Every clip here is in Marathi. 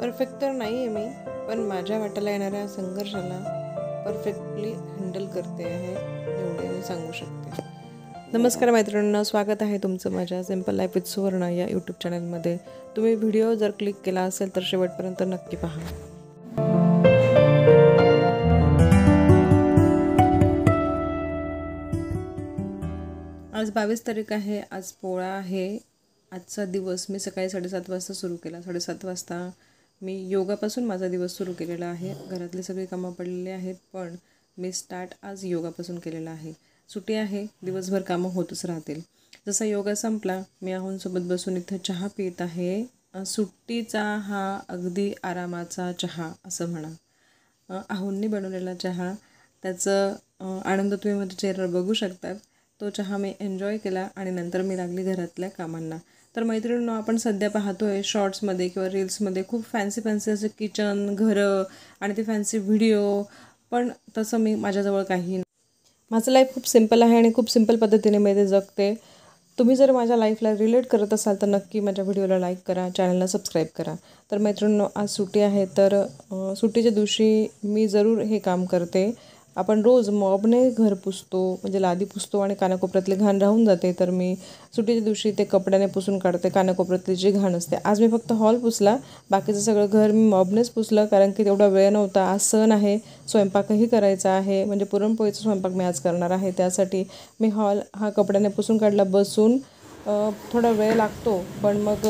परफेक्ट तर नाही आहे मी, पण माझ्या वाट्याला येणाऱ्या संघर्षाला परफेक्टली हँडल करते आहे, एवढे मी सांगू शकते. नमस्कार मैत्रिणींनो, स्वागत आहे तुमचं माझ्या सिम्पल लाईफ विथ सुवर्ण या यूट्यूब चॅनलमध्ये. तुम्ही व्हिडिओ जर क्लिक केला असेल तर शेवटपर्यंत नक्की पहा. आज 22 तारीख आहे. आज पोळा आहे. आजचा दिवस मी सकाळी 7:30 वाजता सुरू केला. 7:30 वाजता मी योगापासून माझा दिवस सुरू केलेला आहे. घरातली सगळी कामं पडलेली आहेत, पण मी स्टार्ट आज योगापासून केलेला आहे. सुट्टी आहे, दिवसभर कामं होतच राहतील. जसा योगा संपला, मी आहोंसोबत बसून इथं चहा पित आहे. सुट्टीचा हा अगदी आरामाचा चहा असं म्हणा. आहोंनी बनवलेला चहा, त्याचं आनंद तुम्ही माझ्या चेहऱ्यावर बघू शकतात. तो चहा मी एन्जॉय केला आणि नंतर मी लागली घरातल्या कामांना. तर मैत्रिणींनो, आपण सध्या पाहतो आहे शॉर्ट्समध्ये किंवा रील्समध्ये खूप फॅन्सी असे किचन, घरं आणि ते फॅन्सी व्हिडिओ, पण तसं मी माझ्याजवळ काही नाही. माझं लाईफ खूप सिम्पल आहे आणि खूप सिम्पल पद्धतीने मी ते जगते. तुम्ही जर माझ्या लाईफला रिलेट करत असाल तर नक्की माझ्या व्हिडिओला लाईक करा, चॅनलला सबस्क्राईब करा. तर मैत्रिणींनो, आज सुट्टी आहे, तर सुट्टीच्या दिवशी मी जरूर हे काम करते. आपण रोज मॉबने घर पुसतो, म्हणजे लादी पुसतो आणि कानाकोपऱ्यातले घाण राहून जाते. तर मी सुट्टीच्या दिवशी ते कपड्याने पुसून काढते कानाकोपऱ्यातली जी घाण असते. आज मी फक्त हॉल पुसला, बाकीचं सगळं घर मी मॉबनेच पुसलं, कारण की तेवढा वेळ नव्हता. आज सण आहे, स्वयंपाकही करायचा आहे, म्हणजे पुरणपोळीचा स्वयंपाक मी आज करणार आहे. त्यासाठी मी हॉल हा कपड्याने पुसून काढला बसून. थोडा वेळ लागतो, पण मग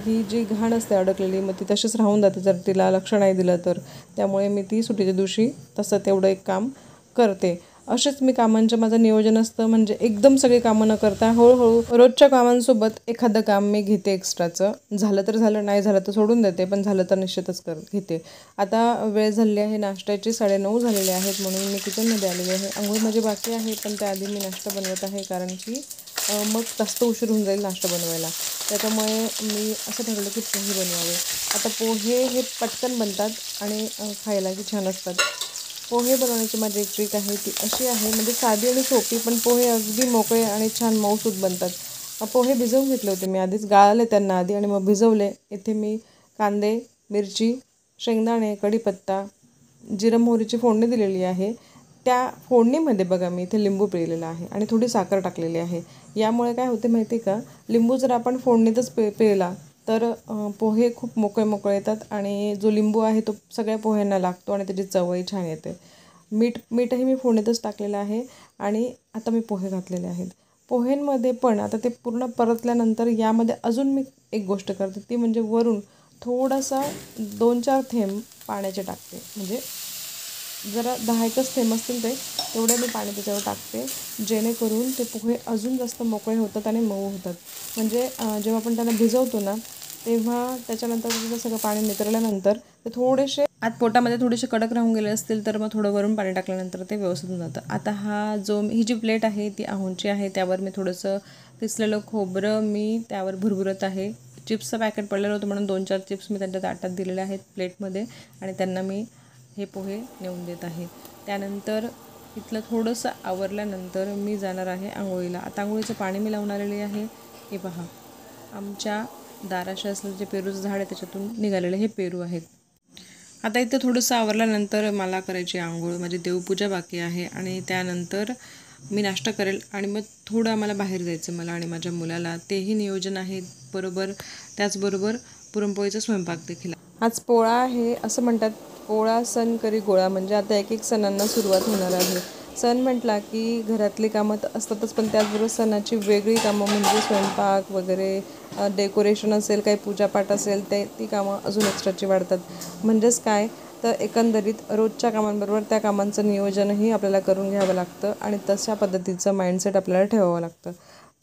ही जी घाण असते अडकलेली, मग ती तशीच राहून जाते जर तिला लक्ष नाही दिलं तर. त्यामुळे मी ती सुट्टीच्या दिवशी तसं तेवढं एक काम करते. असेच मी कामांचं माझं नियोजन असतं, म्हणजे एकदम सगळे कामं न करता हळूहळू रोजच्या कामांसोबत एखादं काम मी घेते एक्स्ट्राचं. झालं तर झालं, नाही झालं तर सोडून देते, पण झालं तर निश्चितच घेते. आता वेळ झाली आहे नाश्त्याची, 9:30 झालेले आहेत, म्हणून मी किचनमध्ये आलेली आहे. अंघोळ माझी बाकी आहे, पण त्याआधी मी नाश्ता बनवत आहे, कारण की मग जास्त उशीर होऊन जाईल नाश्ता बनवायला. त्याच्यामुळे मी असं ठरवलं की पोहे बनवावे. आता पोहे हे पटकन बनतात आणि खायलाही छान असतात. पोहे बनवण्याची माझी एक ट्रिक आहे, ती अशी आहे, म्हणजे साधी आणि सोपी, पण पोहे अगदी मोकळे आणि छान मऊसूत बनतात. पोहे भिजवून घेतले होते मी आधीच, गाळले त्यांना आधी आणि मग भिजवले. इथे मी कांदे, मिरची, शेंगदाणे, कढीपत्ता, जिरं मोहरीची फोडणी दिलेली आहे. त्या फोडणीमध्ये बघा मी इथे लिंबू पिळलेला आहे आणि थोडी साखर टाकलेली आहे. यामुळे काय होते माहिती आहे का, लिंबू जर आपण फोडणीतच पिळला तर पोहे खूप मोकळे येतात आणि जो लिंबू आहे तो सगळ्या पोह्यांना लागतो आणि त्याची चवही छान येते. मीठही मी फोडणीतच टाकलेलं आहे आणि आता मी पोहे घातलेले आहेत. पोह्यांमध्ये पण आता ते पूर्ण परतल्यानंतर यामध्ये अजून मी एक गोष्ट करते, ती म्हणजे वरून थोडासा 2-4 थेंब पाण्याचे टाकते. म्हणजे जरा 10-1 थेंब असतील तेवढे मी पाणी त्याच्यावर टाकते, जेणेकरून ते पोहे अजून जास्त मोकळे होतात आणि मऊ होतात. म्हणजे जेव्हा आपण त्यांना भिजवतो ना, तेव्हा त्याच्यानंतर त्याचं सगळं पाणी नितरल्यानंतर ते थोडेसे आत पोटामध्ये थोडेसे कडक राहून गेले असतील तर मग थोडं वरून पाणी टाकल्यानंतर ते व्यवस्थित होऊन जातं. आता ही जी प्लेट आहे ती आहोंची आहे. त्यावर मी थोडंसं किसलेलं खोबरं मी त्यावर भुरभुरत आहे. चिप्सचं पॅकेट पडलेलं होतं म्हणून 2-4 चिप्स मी त्यांच्या ताटात दिलेले आहेत प्लेटमध्ये आणि त्यांना मी हे पोहे नेऊन देत आहे. त्यानंतर इथलं थोडंसं आवरल्यानंतर मी जाणार आहे आंघोळीला. आता आंघोळीचं पाणी मी लावून आलेली आहे. हे पहा, आमच्या दाराशी असलेलं जे पेरूचं झाड आहे त्याच्यातून निघालेले हे पेरू आहेत. आता इथं थोडंसं आवरल्यानंतर मला करायची आंघोळ, माझी देवपूजा बाकी आहे आणि त्यानंतर मी नाश्ता करेल आणि मग थोडं आम्हाला बाहेर जायचं, मला आणि माझ्या मुलाला. तेही नियोजन आहे बरोबर. त्याचबरोबर पुरणपोळीचा स्वयंपाक देखील. आज पोळा आहे, असं म्हणतात, पोळा सण करी गोळा, म्हणजे आता एक सणांना सुरुवात होणार आहे. सण म्हटला की घरातली कामं तर असतातच, पण त्याचबरोबर सणाची वेगळी कामं, म्हणजे स्वयंपाक वगैरे, डेकोरेशन असेल, काही पूजापाठ असेल, ती कामं अजून एक्स्ट्राची वाढतात. म्हणजेच काय, तर एकंदरीत रोजच्या कामांबरोबर त्या कामांचं नियोजनही आपल्याला करून घ्यावं लागतं आणि तशा पद्धतीचं माइंडसेट आपल्याला ठेवावं लागतं.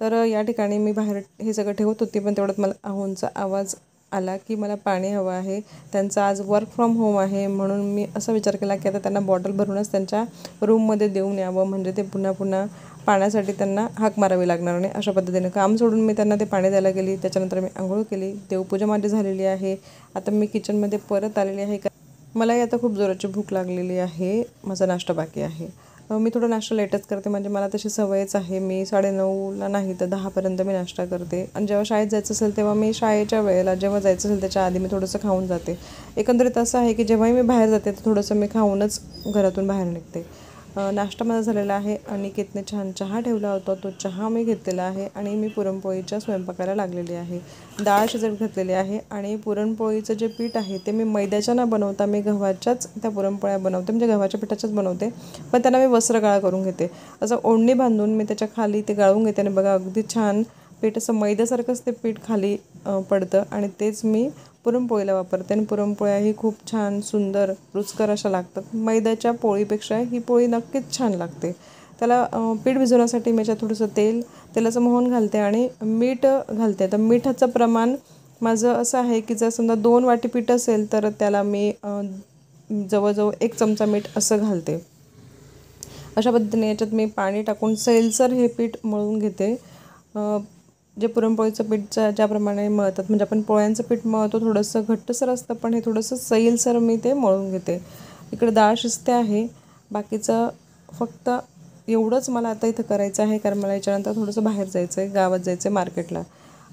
तर या ठिकाणी मी बाहेर हे सगळं ठेवत होती, पण तेवढ्यात मला आहोंचा आवाज आला की मला पाणी हवं आहे. त्यांचं आज वर्क फ्रॉम होम आहे, म्हणून मी असा विचार केला की आता त्यांना बॉटल भरूनच त्यांच्या रूममध्ये देऊन यावं, म्हणजे ते पुन्हा पाण्यासाठी त्यांना हाक मारावी लागणार नाही. अशा पद्धतीने काम सोडून मी त्यांना ते पाणी द्यायला गेली. त्याच्यानंतर मी आंघोळ केली, देवपूजा माझी झालेली आहे. आता मी किचनमध्ये परत आलेली आहे. मलाही आता खूप जोराची भूक लागलेली आहे, माझा नाश्ता बाकी आहे. मी थोडं नाश्ता लेटच करते, म्हणजे मला तशी सवयच आहे. मी 9:30ला नाही तर 10पर्यंत मी नाश्ता करते. आणि जेव्हा शाळेत जायचं असेल तेव्हा मी शाळेच्या वेळेला जेव्हा जायचं असेल त्याच्या आधी मी थोडंसं खाऊन जाते. एकंदरीत असं आहे की जेव्हाही मी बाहेर जाते तर थोडंसं मी खाऊनच घरातून बाहेर निघते. नाश्ता माझा झालेला आहे. अनिकेतने छान चहा ठेवला होता, तो चहा मी घेतलेला आहे आणि मी पुरणपोळीच्या स्वयंपाकाला लागलेली आहे. डाळ शिजत घातलेली आहे आणि पुरणपोळीचं जे पीठ आहे ते मी मैद्याच्या न बनवता मी गव्हाच्याच त्या पुरणपोळ्या बनवते, म्हणजे गव्हाच्या पिठाच्याच बनवते. पण त्यांना मी वस्त्रगाळ करून घेते, असं ओढणी बांधून मी त्याच्या खाली ते गाळून घेते आणि बघा अगदी छान पीठ असं मैद्यासारखंच ते पीठ खाली पडतं आणि तेच मी पुरणपोळीला वापरते. आणि पुरणपोळ्याही खूप छान सुंदर रुचकर अशा लागतात. मैद्याच्या पोळीपेक्षा ही पोळी नक्कीच छान लागते. त्याला पीठ भिजवण्यासाठी मी याच्यात थोडंसं तेलाचं मोहन घालते आणि मीठ घालते. तर मिठाचं प्रमाण माझं असं आहे की जर समजा 2 वाटी पीठ असेल तर त्याला मी जवळजवळ 1 चमचा मीठ असं घालते. अशा पद्धतीने याच्यात मी पाणी टाकून सैलसर हे पीठ मळून घेते. जे पुरणपोळीचं पीठ ज्याप्रमाणे मळतात, म्हणजे आपण पोळ्यांचं पीठ मळतो थोडंसं घट्टसर असतं, पण हे थोडंसं सैलसर मी ते मळून घेते. इकडे डाळ शिजते आहे. बाकीचं फक्त एवढंच मला आता इथं करायचं आहे, कारण मला याच्यानंतर थोडंसं बाहेर जायचं आहे, गावात जायचं आहे मार्केटला.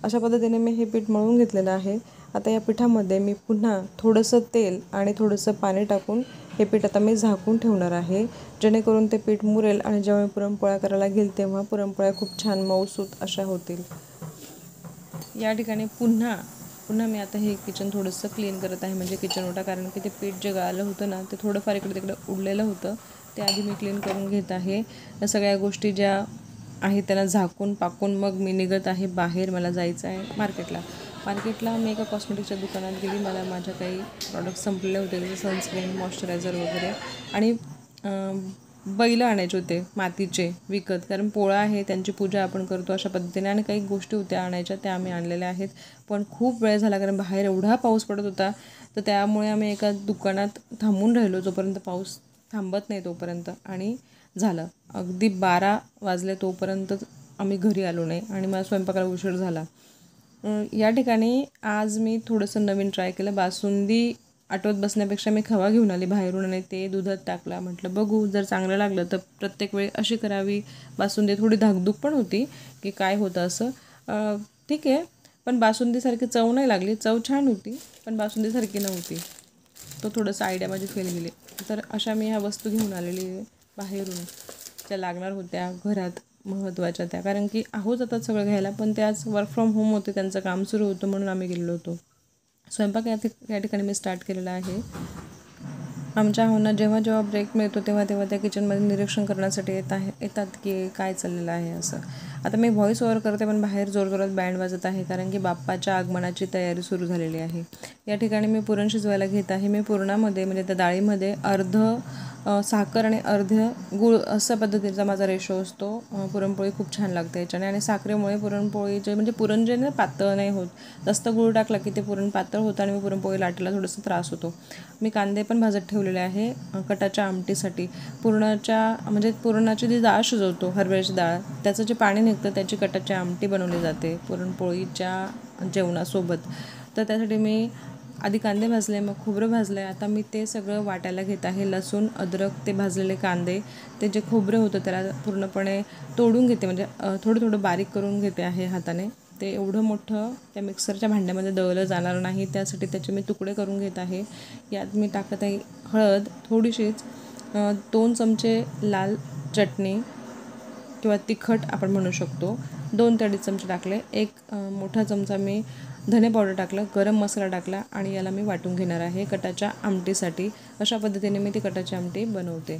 अशा पद्धतीने मी हे पीठ मळून घेतलेलं आहे. आता या पिठामध्ये मी पुन्हा थोडंसं तेल आणि थोडंसं पाणी टाकून हे पीठ आता मी झाकून ठेवणार आहे, जेणेकरून ते पीठ मुरेल आणि जेव्हा मी पुरणपोळ्या करायला घेईल तेव्हा पुरणपोळ्या खूप छान मऊसूत अशा होतील. या ठिकाणी पुन्हा मी आता हे किचन थोडंसं क्लीन करत आहे, म्हणजे किचन ओटा, कारण की ते पीठ जे गाळलं होतं ना ते थोडंफार इकडे तिकडे उडलेलं होतं, ते आधी मी क्लीन करून घेत आहे. या सगळ्या गोष्टी ज्या आहेत त्याला झाकून पाकून मग मी निघत आहे बाहेर. मला जायचं आहे मार्केटला मी एका कॉस्मेटिकच्या दुकानात गेली. मला माझ्या काही प्रॉडक्ट संपलेले होते, जसं सनस्क्रीन, मॉइश्चरायझर वगैरे, आणि बैलं आणायचे होते मातीचे विकत, कारण पोळा आहे त्यांची पूजा आपण करतो अशा पद्धतीने, आणि काही गोष्टी होत्या आणायच्या त्या आम्ही आणलेल्या आहेत. पण खूप वेळ झाला कारण बाहेर एवढा पाऊस पडत होता, तर त्यामुळे आम्ही एका दुकानात थांबून राहिलो जोपर्यंत पाऊस थांबत नाही तोपर्यंत. आणि झालं अगदी 12 वाजले तोपर्यंत आम्ही घरी आलो नाही आणि मला स्वयंपाकाला उशीर झाला. या ठिकाणी आज मी थोडंसं नवीन ट्राय केलं. बासुंदी आठवत बसण्यापेक्षा मी खवा घेऊन आली बाहेरून आणि ते दुधात टाकला. म्हटलं बघू जर चांगलं लागलं तर प्रत्येक वेळी अशी करावी. बासुंदी थोडी धाकधूक पण होती की काय होतं असं, ठीक आहे, पण बासुंदीसारखी चव नाही लागली. चव छान होती पण बासुंदीसारखी नव्हती. तो थोडंसं आयडिया माझी फेल गेली. तर अशा मी ह्या वस्तू घेऊन आलेली बाहेरून, त्या लागणार होत्या घरात महत्त्वाच्या त्या, कारण की आहोत जातात सगळं घ्यायला, पण ते आज वर्क फ्रॉम होम होते, त्यांचं काम सुरू होतं म्हणून आम्ही गेलेलो होतो. स्वयंपाक या ठिकाणी मी स्टार्ट केलेला आहे. आमच्या आहोंना जेव्हा ब्रेक मिळतो तेव्हा त्या किचनमध्ये निरीक्षण करण्यासाठी येतात की काय चाललेलं आहे असं. आता मी व्हॉईस ओव्हर करते पण बाहेर जोरजोरात बँड वाजत आहे, कारण की बाप्पाच्या आगमनाची तयारी सुरू झालेली आहे. या ठिकाणी मी पुरण शिजवायला घेत आहे. मी पुरणामध्ये म्हणजे त्या डाळीमध्ये अर्ध साखर आणि अर्ध गूळ अशा पद्धतीचा माझा रेशो असतो. पुरणपोळी खूप छान लागते याच्याने, आणि साखरेमुळे पुरणपोळीचे म्हणजे पुरण जे ना पातळ नाही होत. जास्त गूळ टाकला की ते पुरण पातळ होतं आणि पुरणपोळी लाटायला थोडंसं त्रास होतो. मी कांदे पण भाजत ठेवलेले आहे कटाच्या आमटीसाठी. पुरणाची जी डाळ शिजवतो, हरभऱ्याची डाळ, त्याचं जे पाणी निघतं त्याची कटाची आमटी बनवली जाते पुरणपोळीच्या जेवणासोबत. तर त्यासाठी मी आधी कांदे भाजले, मग खोबरं भाजलं आहे. आता मी ते सगळं वाटायला घेत आहे. लसूण, अद्रक, ते भाजलेले कांदे, ते जे खोबरं होतं त्याला पूर्णपणे तोडून घेते, म्हणजे थोडं बारीक करून घेते आहे हाताने. ते एवढं मोठं त्या मिक्सरच्या भांड्यामध्ये दळलं जाणार नाही, त्यासाठी त्याचे मी तुकडे करून घेत आहे. यात मी टाकत आहे हळद थोडीशीच, 2 चमचे लाल चटणी किंवा तिखट आपण म्हणू शकतो, 2 ते 2.5 चमचे टाकले. 1 मोठा चमचा मी धने पावडर टाकलं, गरम मसाला टाकला आणि याला मी वाटून घेणार आहे कटाच्या आमटीसाठी. अशा पद्धतीने मी ती कटाची आमटी बनवते.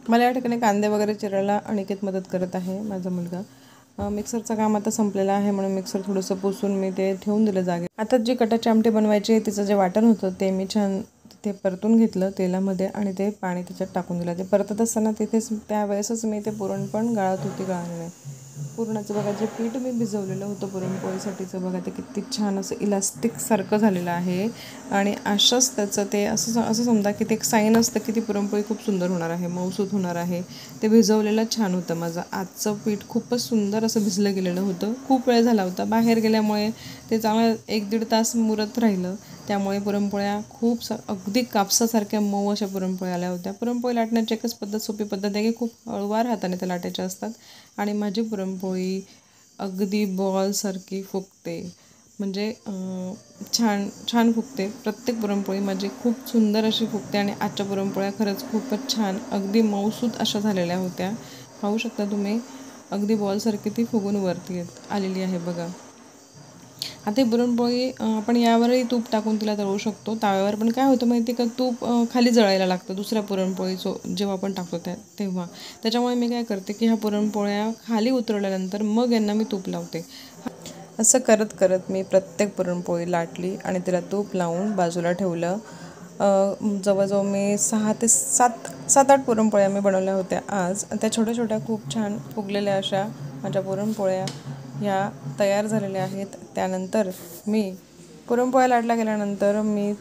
मला या ठिकाणी कांदे वगैरे चिरायला अनिकेत मदत करत आहे, माझा मुलगा. मिक्सरचं काम आता संपलेलं आहे म्हणून मिक्सर थोडंसं पुसून मी ते ठेवून दिलं जागे. आता जी कटाची आमटी बनवायची तिचं जे वाटण होतं ते मी छान ते परतून घेतलं तेलामध्ये आणि ते पाणी त्याच्यात टाकून दिलं. ते परतत असताना तिथेच त्यावेळेसच मी ते पुरण पण गाळत होती गाळणे. पुरणाचं बघा जे पीठ मी भिजवलेलं होतं पुरणपोळीसाठीचं बघा, ते किती छान असं इलास्टिकसारखं झालेलं आहे. आणि अशाच त्याचं ते असं समजा की ते एक साईन असतं की ती पुरणपोळी खूप सुंदर होणार आहे, मऊसूत होणार आहे. ते भिजवलेलं छान होतं माझं. आजचं पीठ खूपच सुंदर असं भिजलं गेलेलं होतं. खूप वेळ झाला होता बाहेर गेल्यामुळे, ते चांगलं 1-1.5 तास मुरत राहिलं. त्यामुळे पुरणपोळ्या खूप अगदी कापसासारख्या मऊ अशा पुरणपोळ्या आल्या होत्या. पुरणपोळी लाटण्याची एकच पद्धत, सोपी पद्धत आहे की खूप हळूवार हाताने त्या लाटायच्या असतात आणि माझी पुरणपोळी अगदी बॉलसारखी फुगते. म्हणजे छान छान फुगते. प्रत्येक पुरणपोळी माझी खूप सुंदर अशी फुगते आणि आजच्या पुरणपोळ्या खरंच खूपच छान अगदी मऊसूत अशा झालेल्या होत्या. पाहू शकता तुम्ही, अगदी बॉलसारखी ती फुगून वरती आलेली आहे बघा. आता ही पुरणपोळी आपण यावरही तूप टाकून तिला तळू शकतो. ताव्यावर पण काय होतं माहिती का, तूप खाली जळायला लागतं दुसऱ्या पुरणपोळीचं जेव्हा आपण टाकतो तेव्हा. त्याच्यामुळे मी काय करते की ह्या पुरणपोळ्या खाली उतरवल्यानंतर मग यांना मी तूप लावते. असं करत करत मी प्रत्येक पुरणपोळी लाटली आणि तिला तूप लावून बाजूला ठेवलं. जवळजवळ मी 7-8 पुरणपोळ्या मी बनवल्या होत्या आज. त्या छोट्या छोट्या खूप छान फुगलेल्या अशा माझ्या पुरणपोळ्या ह्या तयार झालेल्या आहेत. त्यानंतर मी पुरणपोळ्या लाटल्या गेल्यानंतर मी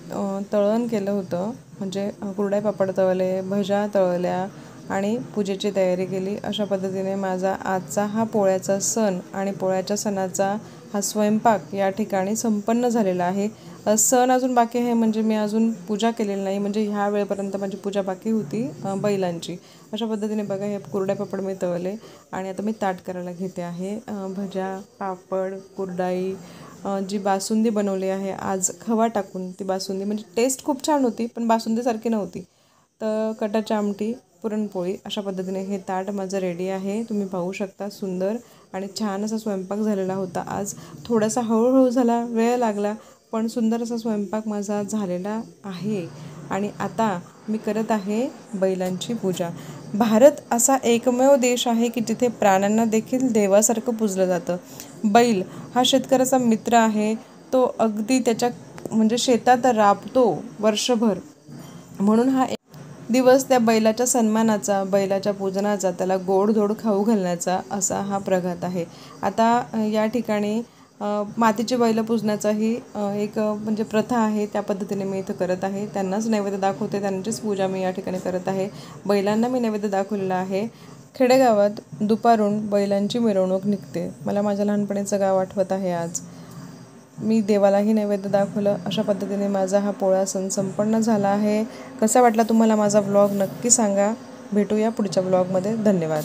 तळण केलं होतं. म्हणजे कुरडया पापड तळले, भज्या तळल्या आणि पूजेची तयारी केली. अशा पद्धतीने माझा आजचा हा पोळ्याचा सण आणि पोळ्याच्या सणाचा हा स्वयंपाक या ठिकाणी संपन्न झालेला आहे. सण अजून बाकी आहे, म्हणजे मी अजून पूजा केलेली नाही. म्हणजे ह्या वेळेपर्यंत माझी पूजा बाकी होती बैलांची. अशा पद्धतीने बघा, हे कुरड्या पापड मी तळले आणि आता मी ताट करायला घेते आहे. भज्या, पापड, कुरडाई, जी बासुंदी बनवली आहे आज खवा टाकून, ती बासुंदी म्हणजे टेस्ट खूप छान होती पण बासुंदीसारखी नव्हती. तर कटाची आमटी, पुरणपोळी, अशा पद्धतीने हे ताट माझं रेडी आहे. तुम्ही पाहू शकता, सुंदर आणि छान असा स्वयंपाक झालेला होता आज. थोडासा हळूहळू झाला, वेळ लागला, पण सुंदर असा स्वयंपाक माझा झालेला आहे. आणि आता मी करत आहे बैलांची पूजा. भारत असा एकमेव देश आहे की जिथे प्राण्यांना देखील देवासारखं पूजलं जातं. बैल हा शेतकऱ्याचा मित्र आहे. तो अगदी त्याच्या म्हणजे शेतात राबतो वर्षभर, म्हणून हा दिवस त्या बैलाच्या सन्मानाचा, बैलाच्या पूजनाचा, त्याला गोडधोड खाऊ घालण्याचा असा हा प्रघात आहे. आता या ठिकाणी मातीची बैलं पूजण्याचाही एक म्हणजे प्रथा आहे. त्या पद्धतीने मी इथं करत आहे. त्यांनाच नैवेद्य दाखवते, त्यांचीच पूजा मी या ठिकाणी करत आहे. बैलांना मी नैवेद्य दाखवलेला आहे. खेडेगावात दुपारून बैलांची मिरवणूक निघते. मला माझ्या लहानपणीचं गाव आठवत आहे आज. मी देवालाही नैवेद्य दाखवलं. अशा पद्धतीने माझा हा पोळा सण संपन्न झाला आहे. कसा वाटला तुम्हाला माझा व्लॉग नक्की सांगा. भेटूया पुढच्या व्लॉगमध्ये. धन्यवाद.